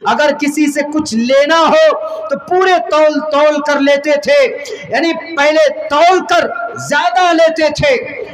अगर किसी से कुछ लेना हो तो पूरे तौल तौल कर लेते थे, यानी पहले तौल कर ज्यादा लेते थे,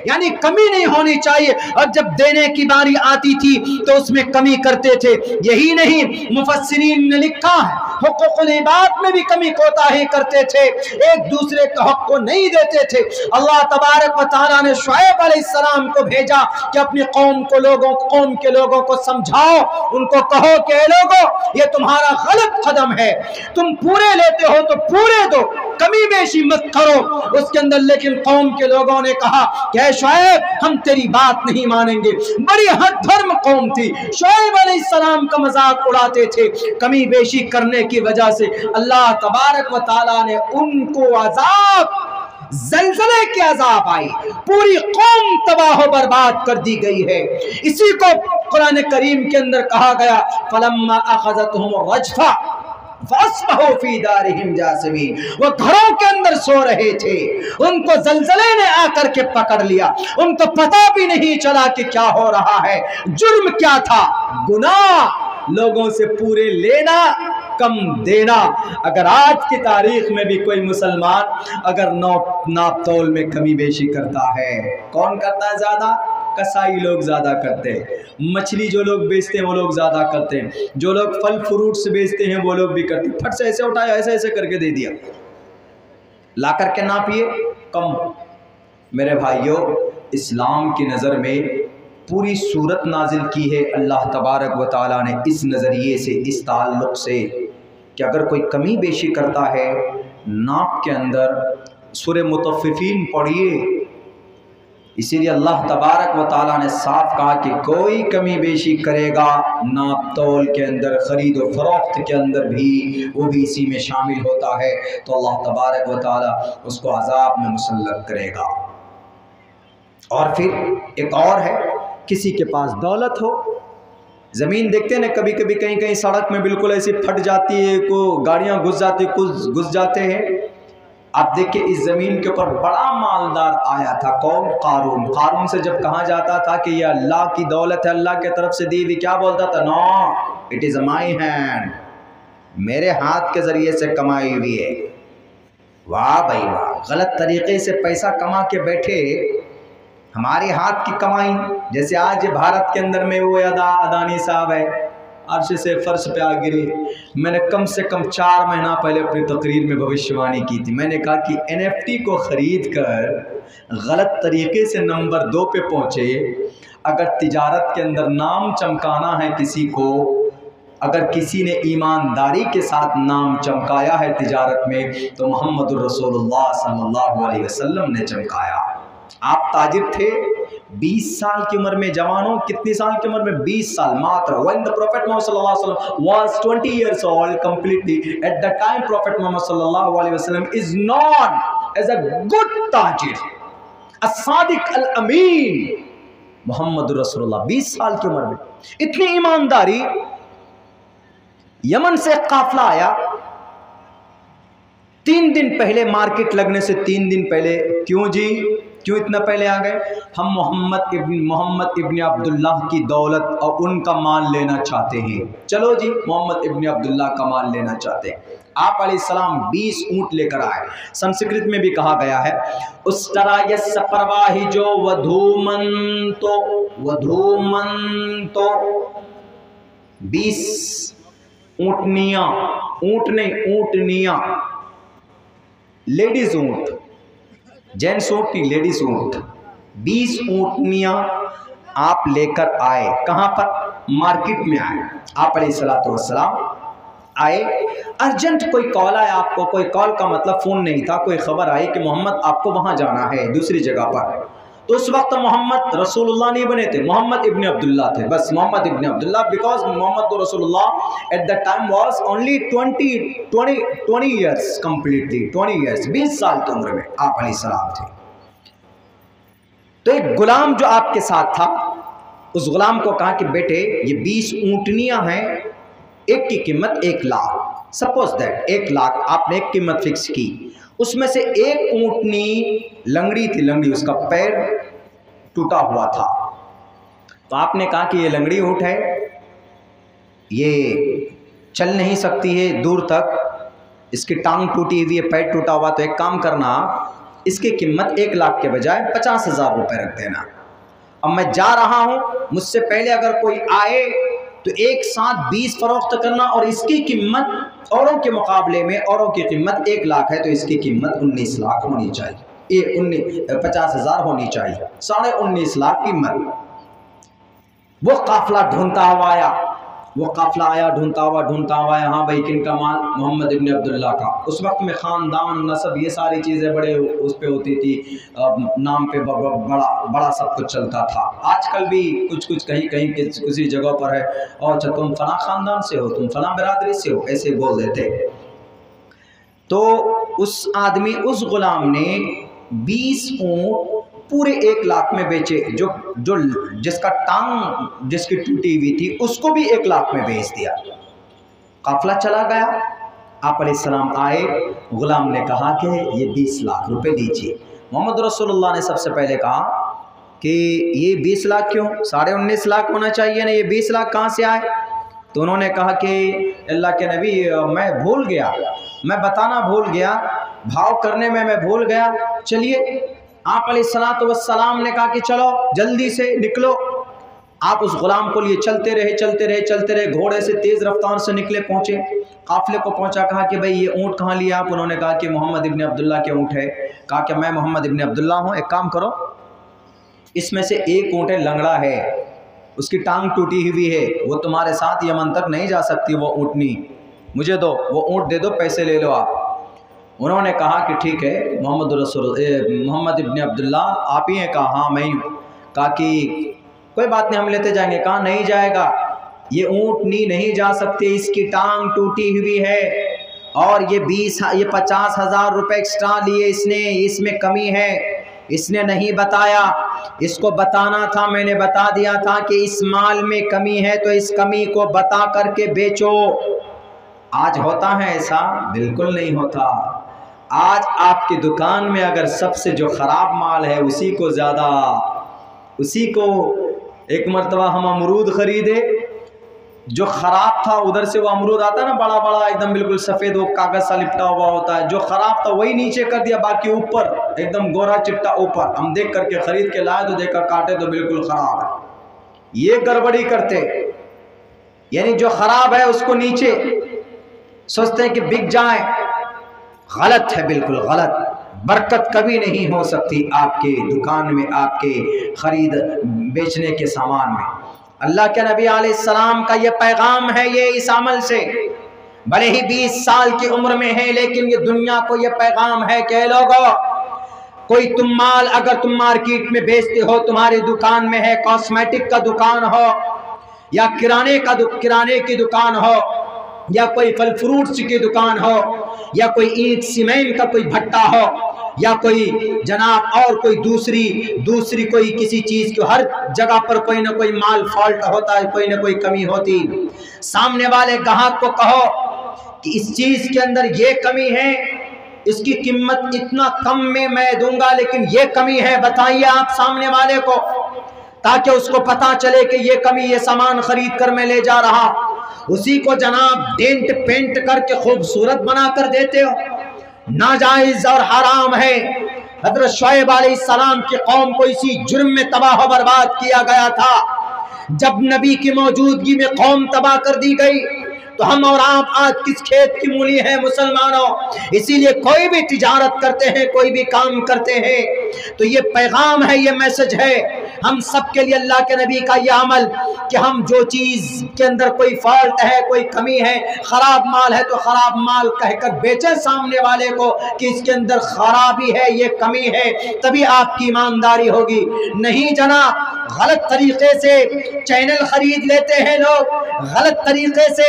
यानी कमी नहीं होनी चाहिए। और जब देने की बारी आती थी तो उसमें कमी करते थे। यही नहीं, मुफस्सिरीन ने लिखा है हुकूकुल इबाद में भी कमी कोताही करते थे, एक दूसरे के हक को नहीं देते थे। अल्लाह तबारक व तआला ने शुएब अलैहिस्सलाम को भेजा कि अपनी कौम के लोगों को समझाओ, उनको कहो कि लोगों ये तुम्हारा गलत कदम है, तुम पूरे लेते हो तो पूरे दो, कमी बेशी मत करो उसके अंदर। लेकिन कौम के लोगों ने कहा कि शुएब हम तेरी बात नहीं मानेंगे। बड़ी हद धर्म कौम थी, शुएब अलैहिस्सलाम का मजाक उड़ाते थे। कमी बेशी करने की वजह से अल्लाह तबारक व तआला ने उनको अजाब, ज़ल्ज़ले की अजाब आई, पूरी कौम तबाह बर्बाद कर दी गई है। इसी को कुरान करीम के अंदर कहा गया फलम्मा अखज़तहुम रजफा फअस्बहू फी दारिहिम जासिमीन। वो घरों के अंदर सो रहे थे, उनको ज़ल्ज़ले ने आकर के पकड़ लिया, उनको पता भी नहीं चला कि क्या हो रहा है। जुर्म क्या था? गुनाह, लोगों से पूरे लेना, कम देना। अगर आज की तारीख में भी कोई मुसलमान अगर नाप तौल में कमी बेशी करता है, कौन करता है ज्यादा? कसाई लोग ज्यादा करते हैं, मछली जो लोग बेचते हैं वो लोग ज्यादा करते हैं, जो लोग फल फ्रूट्स बेचते हैं वो लोग भी करते हैं। फट से ऐसे उठाया, ऐसे ऐसे करके दे दिया, ला करके नापिए कम। मेरे भाइयों, इस्लाम की नज़र में पूरी सूरत नाजिल की है अल्लाह तबारक व तआला ने इस नज़रिए से, इस ताल्लुक़ से कि अगर कोई कमी बेशी करता है नाप के अंदर, सूरह मुतफ़्फ़िफ़ीन पढ़िए, इसीलिए अल्लाह तबारक व तआला ने साफ कहा कि कोई कमी बेशी करेगा नाप तौल के अंदर, ख़रीद व फरोख्त के अंदर भी, वो भी इसी में शामिल होता है, तो अल्लाह तबारक व तआला उसको अज़ाब में मुसल्लत करेगा। और फिर एक और है, किसी के पास दौलत हो, ज़मीन देखते हैं ना कभी कभी कहीं कहीं सड़क में बिल्कुल ऐसी फट जाती है, को गाड़ियाँ घुस जाती, कुछ घुस जाते हैं। आप देखिए इस ज़मीन के ऊपर बड़ा मालदार आया था, कौन? कारून। कारून से जब कहा जाता था कि ये अल्लाह की दौलत है, अल्लाह की तरफ से दी हुई, क्या बोलता था? No, it is my hand, मेरे हाथ के ज़रिए से कमाई हुई है। वाह भाई वाह, गलत तरीके से पैसा कमा के बैठे, हमारे हाथ की कमाई। जैसे आज भारत के अंदर में वो अदानी साहब है, अर्श से फर्श पे आ गिरे। मैंने कम से कम 4 महीना पहले अपनी तकरीर में भविष्यवाणी की थी। मैंने कहा कि NFT को ख़रीद कर गलत तरीके से नंबर 2 पे पहुँचे। अगर तिजारत के अंदर नाम चमकाना है किसी को, अगर किसी ने ईमानदारी के साथ नाम चमकाया है तिजारत में, तो मोहम्मदुर रसूलुल्लाह सल्लल्लाहु अलैहि वसल्लम ने चमकाया। आप ताजिर थे 20 साल की उम्र में, जवानों कितनी साल की उम्र में? 20 साल मात्र। When the Prophet Muhammad sallallahu alaihi wasallam was 20 years old completely, at that time Prophet Muhammad sallallahu alaihi wasallam is known as a good tajir, as-sadiq al-amin, Mohammad रसूलुल्लाह 20 साल की उम्र में इतनी ईमानदारी। यमन से काफिला आया 3 दिन पहले, मार्केट लगने से 3 दिन पहले। क्यों जी, क्यों इतना पहले आ गए? हम मोहम्मद इब्न अब्दुल्लाह की दौलत और उनका माल लेना चाहते हैं। चलो जी, मोहम्मद इब्न अब्दुल्लाह का माल लेना चाहते हैं। आप अलैहिस्सलाम 20 ऊँट लेकर आए। संस्कृत में भी कहा गया है उस तरह ये सपरवाही जो वधूमन तो 20 ऊँटनियाँ, ऊँट नहीं ऊँटनियाँ, लेडीज ऊँट, जेंट्स ऊँट नहीं, लेडीज ऊँट। 20 ऊँटनियाँ आप लेकर आए। कहाँ पर? मार्केट में आए। आप अलैहिस्सलातु वस्सलाम आए, अर्जेंट कोई कॉल आया आपको, कोई कॉल का मतलब फ़ोन नहीं था, कोई खबर आई कि मोहम्मद आपको वहाँ जाना है दूसरी जगह पर। तो उस वक्त मोहम्मद रसूलुल्लाह नहीं बने थे, मोहम्मद इब्न अब्दुल्लाह थे, बस मोहम्मद इब्न अब्दुल्लाह, बिकॉज मोहम्मद रसूलुल्लाह at the time was only 20 years completely, 20 years, 20 साल की उम्र में आप अलैहिस्सलाम थे। तो एक गुलाम जो आपके साथ था, उस गुलाम को कहा कि बेटे ये 20 ऊँटनियाँ हैं, एक की कीमत 1 लाख, सपोज दैट 1 लाख आपने एक कीमत फिक्स की। उसमें से एक ऊँटनी लंगड़ी थी, लंगड़ी, उसका पैर टूटा हुआ था। तो आपने कहा कि ये लंगड़ी ऊँट है, ये चल नहीं सकती है दूर तक, इसकी टांग टूटी हुई है, पैर टूटा हुआ, तो एक काम करना, इसकी कीमत 1 लाख के बजाय 50,000 रुपये रख देना। अब मैं जा रहा हूँ, मुझसे पहले अगर कोई आए तो एक साथ 20 फरोख्त करना, और इसकी कीमत औरों के मुकाबले में, औरों की कीमत 1 लाख है तो इसकी कीमत 19 लाख होनी चाहिए, ये 50,000 होनी चाहिए, 19.5 लाख कीमत। वो काफिला ढूंढता हुआ आया, वो काफिला आया ढूंढता हुआ आया, हाँ भाई किन का माल? मोहम्मद इब्न अब्दुल्ला का। उस वक्त में ख़ानदान नस्ब ये सारी चीज़ें बड़े उस पे होती थी, नाम पे बड़ा सब कुछ चलता था। आजकल भी कुछ कहीं किसी जगह पर है, और अच्छा तुम फला ख़ानदान से हो, तुम फला बिरादरी से हो, ऐसे बोल देते। तो उस आदमी, उस गुलाम ने 20 ऊँट पूरे 1 लाख में बेचे। जो जिसका टांग जिसकी टूटी हुई थी उसको भी 1 लाख में बेच दिया। काफिला चला गया, आप अलैहिस्सलाम आए, गुलाम ने कहा कि ये 20 लाख रुपए दीजिए। मोहम्मद रसूलुल्लाह ने सबसे पहले कहा कि ये 20 लाख क्यों, 19.5 लाख होना चाहिए ना, ये 20 लाख कहाँ से आए? तो उन्होंने कहा कि अल्लाह के नबी मैं भूल गया, मैं बताना भूल गया, भाव करने में मैं भूल गया। चलिए, आप अलैहिस्सलातु वस्सलाम ने कहा कि चलो जल्दी से निकलो। आप उस गुलाम को लिए चलते रहे, घोड़े से तेज़ रफ्तार से निकले, पहुँचे काफिले को पहुँचा। कहा कि भाई ये ऊँट कहाँ लिया आप? उन्होंने कहा कि मोहम्मद इब्न अब्दुल्ला के ऊँट है। कहा कि मैं मोहम्मद इब्न अब्दुल्ला हूँ, एक काम करो, इसमें से एक ऊँट है, लंगड़ा है, उसकी टांग टूटी हुई है, वो तुम्हारे साथ यमन तक नहीं जा सकती, वो ऊँटनी मुझे दो, वो ऊँट दे दो, पैसे ले लो आप। उन्होंने कहा कि ठीक है मोहम्मद इब्न अब्दुल्ला आप ही हैं? कहा हाँ मैं ही हूँ। कहा कि कोई बात नहीं, हम लेते जाएंगे। कहा नहीं जाएगा, ये ऊँटनी नहीं जा सकती, इसकी टांग टूटी हुई है, और ये 50,000 रुपये एक्स्ट्रा लिए इसने, इसमें कमी है, इसने नहीं बताया, इसको बताना था, मैंने बता दिया था कि इस माल में कमी है, तो इस कमी को बता करके बेचो। आज होता है ऐसा? बिल्कुल नहीं होता। आज आपकी दुकान में अगर सबसे जो ख़राब माल है उसी को एक मरतबा हम अमरूद ख़रीदे, जो ख़राब था उधर से वो अमरूद आता ना बड़ा एकदम बिल्कुल सफ़ेद, वो कागज़ सा लिपटा हुआ होता है, जो ख़राब था वही नीचे कर दिया, बाकी ऊपर एकदम गोरा चिट्टा ऊपर। हम देख करके ख़रीद के लाए तो देखा काटे तो बिल्कुल ख़राब है। ये गड़बड़ी करते, यानी जो ख़राब है उसको नीचे सोचते हैं कि बिक जाए, गलत है, बिल्कुल गलत। बरकत कभी नहीं हो सकती आपके दुकान में, आपके खरीद बेचने के सामान में। अल्लाह के नबी अलैहिस्सलाम का ये पैगाम है, ये इस अमल से भले ही 20 साल की उम्र में है, लेकिन ये दुनिया को ये पैगाम है कि लोगों, कोई तुम माल अगर तुम मार्केट में बेचते हो, तुम्हारी दुकान में है, कॉस्मेटिक का दुकान हो या किराने की दुकान हो, या कोई फल फ्रूट्स की दुकान हो, या कोई ईंट सीमेंट का कोई भट्टा हो, या कोई जनाब और कोई दूसरी कोई किसी चीज़ की, हर जगह पर कोई ना कोई माल फॉल्ट होता है, कोई ना कोई कमी होती। सामने वाले ग्राहक को कहो कि इस चीज़ के अंदर ये कमी है, इसकी कीमत इतना कम में मैं दूंगा, लेकिन ये कमी है, बताइए आप सामने वाले को, ताकि उसको पता चले कि ये कमी, ये सामान खरीद कर मैं ले जा रहा। उसी को जनाब डेंट पेंट करके खूबसूरत बना कर देते हो, नाजायज और हराम है। हज़रत शुएब अलैहिस्सलाम की कौम को इसी जुर्म में तबाह बर्बाद किया गया था। जब नबी की मौजूदगी में कौम तबाह कर दी गई, तो हम और आप आज किस खेत की मूली हैं मुसलमानों। इसीलिए कोई भी तिजारत करते हैं, कोई भी काम करते हैं, तो ये पैगाम है, ये मैसेज है हम सब के लिए, अल्लाह के नबी का ये अमल कि हम जो चीज़ के अंदर कोई फॉल्ट है, कोई कमी है, ख़राब माल है, तो ख़राब माल कहकर बेचें सामने वाले को कि इसके अंदर खराबी है, ये कमी है, तभी आपकी ईमानदारी होगी। नहीं जना, गलत तरीके से चैनल खरीद लेते हैं लोग, गलत तरीके से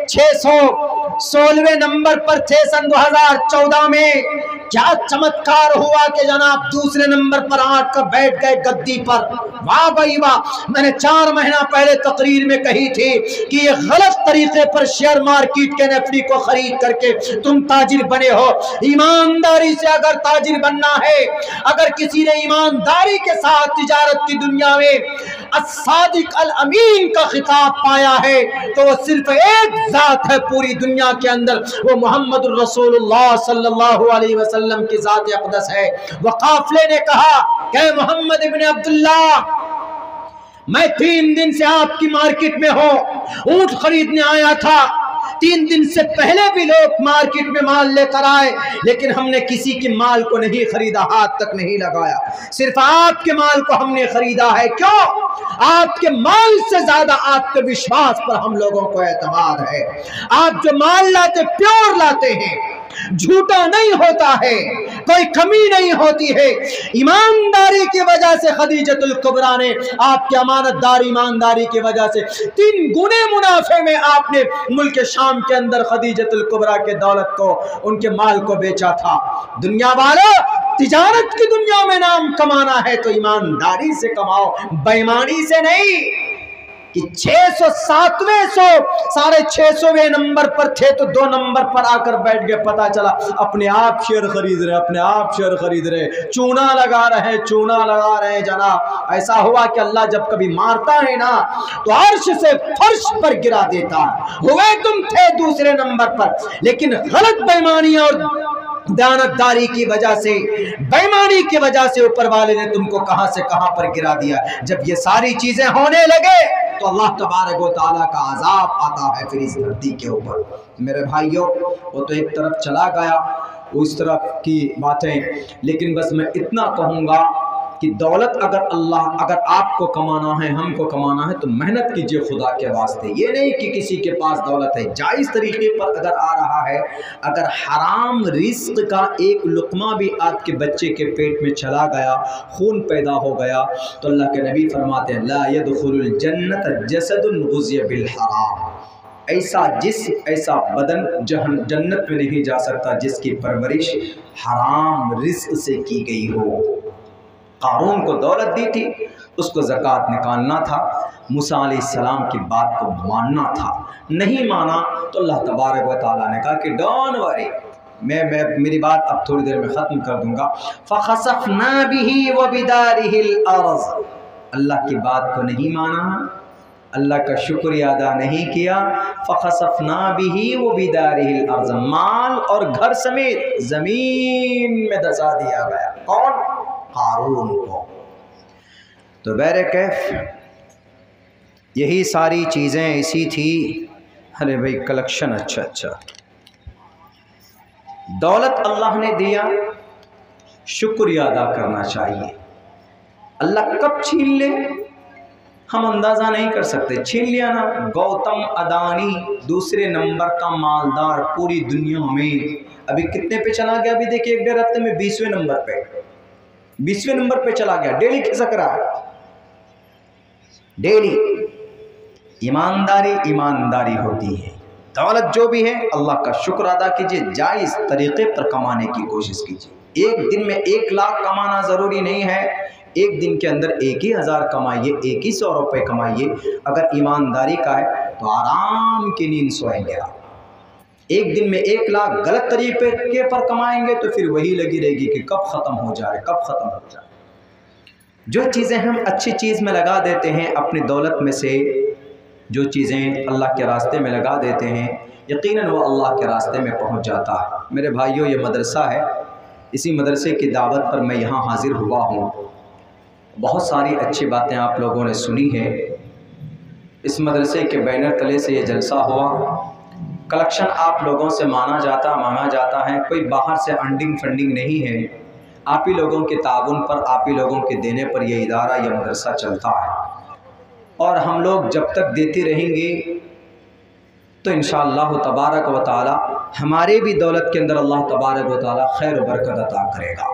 616वें नंबर पर थे सन 2014 में, क्या चमत्कार हुआ कि जनाब दूसरे नंबर पर आकर बैठ गए गद्दी पर, वाह भाई वाह, मैंने 4 महीना पहले तकरीर में कही थी कि ये गलत तरीके पर शेयर मार्केट के एनएफटी को खरीद करके तुम ताजिर बने हो। ईमानदारी से अगर ताजिर बनना है, अगर किसी ने ईमानदारी के साथ तिजारत की दुनिया में अस्सादिक अल अमीन का खिताब पाया है, तो वो सिर्फ एक जात है पूरी दुनिया के अंदर, वो मोहम्मद रसूलुल्लाह सल्लल्लाहु अलैहि वसल्लम की जात अक़दस है। वह काफिले ने कहा कि मोहम्मद इब्न अब्दुल्लाह, मैं 3 दिन से आपकी मार्केट में हूं, ऊंट खरीदने आया था। 3 दिन से पहले भी लोग मार्केट में माल लेकर आए, लेकिन हमने किसी के माल को नहीं खरीदा, हाथ तक नहीं लगाया। सिर्फ आपके माल को हमने खरीदा है। क्यों? आपके माल से ज्यादा आपके विश्वास पर हम लोगों को एतमाद है। आप जो माल लाते प्योर लाते हैं, झूठा नहीं होता है, कोई कमी नहीं होती है। ईमानदारी की वजह से खदीजतुल कुबरा ने आपकी अमानतदार ईमानदारी की वजह से 3 गुने मुनाफे में आपने मुल्क शाम के अंदर खदीजतुल कुबरा के दौलत को, उनके माल को बेचा था। दुनिया वालों, तिजारत की दुनिया में नाम कमाना है तो ईमानदारी से कमाओ, बेईमानी से नहीं। कि 607वें 650वें नंबर पर थे तो 2 नंबर पर आकर बैठ गए, पता चला अपने आप शेयर खरीद रहे, अपने आप शेयर खरीद रहे, चूना लगा रहे, चूना लगा रहे। जनाब, ऐसा हुआ कि अल्लाह जब कभी मारता है ना तो अर्श से फर्श पर गिरा देता है। हुए तुम थे दूसरे नंबर पर, लेकिन गलत बेईमानी और दयानतदारी की वजह से, बेईमानी की वजह से ऊपर वाले ने तुमको कहां से कहां पर गिरा दिया। जब ये सारी चीजें होने लगे तो अल्लाह तबारक व तआला का अजाब आता है फिर इस धरती के ऊपर। मेरे भाइयों, वो तो एक तरफ चला गया, उस तरफ की बातें, लेकिन बस मैं इतना कहूँगा कि दौलत अगर आपको कमाना है, हमको कमाना है, तो मेहनत कीजिए खुदा के वास्ते। ये नहीं कि किसी के पास दौलत है, जायज़ तरीके पर अगर आ रहा है, अगर हराम रिस्क का एक लुक़मा भी आपके बच्चे के पेट में चला गया, खून पैदा हो गया, तो अल्लाह के नबी फरमाते हैं ला यदखुलुल जन्नत जसदुन गुज़िया बिल हराम। ऐसा बदन जन्नत में नहीं जा सकता जिसकी परवरिश हराम रिस्क से की गई हो। कारून को दौलत दी थी, उसको ज़कात निकालना था, मूसा अलैहिस्सलाम की बात को मानना था, नहीं माना तो अल्लाह तबारक व तआला ने कहा कि डोंट वरी, मैं मेरी बात अब थोड़ी देर में ख़त्म कर दूंगा। फ़ख़सफ़ना बिही व बिदारिहिल अर्ज़, अल्लाह की बात को नहीं माना, अल्लाह का शुक्रिया अदा नहीं किया। फ़ख़सफ़ना बिही व बिदारिहिल अर्ज़, माल और घर समेत ज़मीन में दसा दिया गया। कौन? कारून को। तो बहरे कैफ यही सारी चीज़ें ऐसी थी। अरे भाई कलेक्शन अच्छा, दौलत अल्लाह ने दिया, शुक्रिया अदा करना चाहिए। अल्लाह कब छीन ले हम अंदाज़ा नहीं कर सकते। छीन लिया ना, गौतम अदानी दूसरे नंबर का मालदार पूरी दुनिया में, अभी कितने पे चला गया? अभी देखिए 1 डेढ़ हफ्ते में 20वें नंबर पे, 20वें नंबर पे चला गया। डेली खिसक रहा है, डेली। ईमानदारी होती है। दौलत जो भी है अल्लाह का शुक्र अदा कीजिए, जायज़ तरीक़े पर कमाने की कोशिश कीजिए। एक दिन में 1 लाख कमाना ज़रूरी नहीं है, एक दिन के अंदर 1 ही हज़ार कमाइए, 1 ही 100 रुपये कमाइए। अगर ईमानदारी का है तो आराम की नींद सोएंगे आप। एक दिन में 1 लाख गलत तरीके पर कमाएंगे तो फिर वही लगी रहेगी कि कब ख़त्म हो जाए, कब ख़त्म हो जाए। जो चीज़ें हम अच्छी चीज़ में लगा देते हैं, अपनी दौलत में से जो चीज़ें अल्लाह के रास्ते में लगा देते हैं, यकीनन वो अल्लाह के रास्ते में पहुंच जाता है। मेरे भाइयों, ये मदरसा है, इसी मदरसे की दावत पर मैं यहाँ हाज़िर हुआ हूँ। बहुत सारी अच्छी बातें आप लोगों ने सुनी हैं। इस मदरसे के बैनर तले से ये जलसा हुआ। कलेक्शन आप लोगों से मांगा जाता है, कोई बाहर से फंडिंग नहीं है। आप ही लोगों के ताउन पर, आप ही लोगों के देने पर यह इदारा, यह मदरसा चलता है। और हम लोग जब तक देते रहेंगे तो इंशाअल्लाह तबारक व तआला हमारे भी दौलत के अंदर अल्लाह तबारक व तआला खैर बरकत अता करेगा।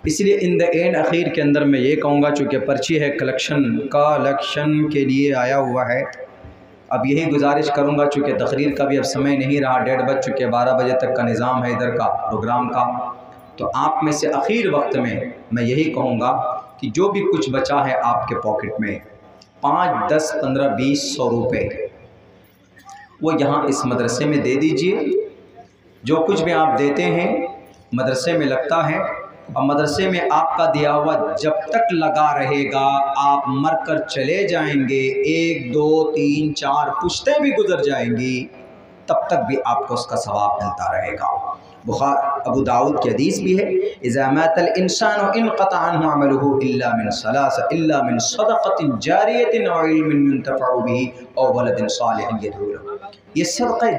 इसलिए इन द एंड अखीर के अंदर मैं ये कहूँगा, चूँकि पर्ची है कलेक्शन के लिए आया हुआ है, अब यही गुजारिश करूँगा, चूँकि तकरीर का भी अब समय नहीं रहा, 1:30 बज चुके, 12 बजे तक का निज़ाम है इधर का प्रोग्राम का। तो आप में से आखिर वक्त में मैं यही कहूँगा कि जो भी कुछ बचा है आपके पॉकेट में 5, 10, 15, 20, 100 रुपये, वो यहाँ इस मदरसे में दे दीजिए। जो कुछ भी आप देते हैं मदरसे में लगता है, और मदरसे में आपका दिया हुआ जब तक लगा रहेगा, आप मर कर चले जाएंगे, 1, 2, 3, 4 पुश्तें भी गुजर जाएंगी, तब तक भी आपको उसका सवाब मिलता रहेगा। अबू दाऊद की हदीस भी है, इज़ा मातल इंसानु इनक़ता अन्हु अमलुहु इल्ला मिन सलासा इल्ला मिन सदक़तिन जारियतिन औ इल्मिन युंतफ़अु बिही औ वलदिन सालिहिन यदऊ लहु। ये सदक़ा